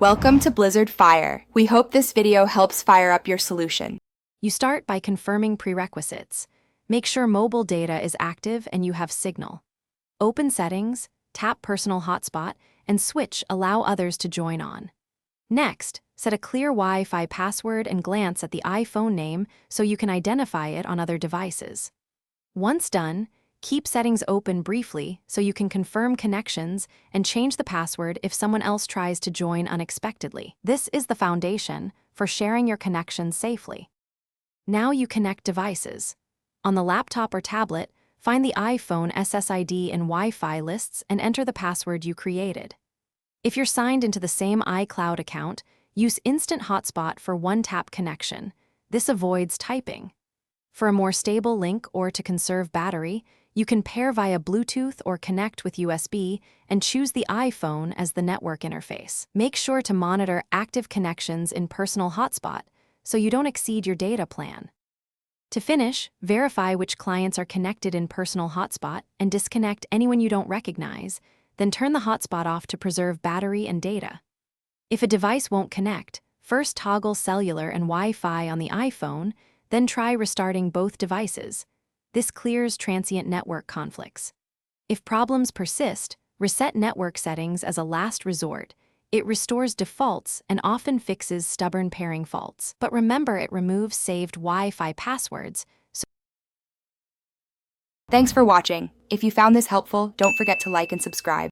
Welcome to Blizzard Fire. We hope this video helps fire up your solution. You start by confirming prerequisites. Make sure mobile data is active and you have signal. Open Settings, tap Personal Hotspot, and switch Allow others to join on. Next, set a clear Wi-Fi password and glance at the iPhone name so you can identify it on other devices. Once done, keep settings open briefly so you can confirm connections and change the password if someone else tries to join unexpectedly. This is the foundation for sharing your connections safely. Now you connect devices. On the laptop or tablet, find the iPhone SSID and Wi-Fi lists and enter the password you created. If you're signed into the same iCloud account, use Instant Hotspot for one-tap connection. This avoids typing. For a more stable link or to conserve battery, you can pair via Bluetooth or connect with USB and choose the iPhone as the network interface. Make sure to monitor active connections in Personal Hotspot so you don't exceed your data plan. To finish, verify which clients are connected in Personal Hotspot and disconnect anyone you don't recognize, then turn the hotspot off to preserve battery and data. If a device won't connect, first toggle cellular and Wi-Fi on the iPhone, then try restarting both devices. This clears transient network conflicts. If problems persist, reset network settings as a last resort. It restores defaults and often fixes stubborn pairing faults. But remember, it removes saved Wi-Fi passwords. Thanks for watching. If you found this helpful, don't forget to like and subscribe.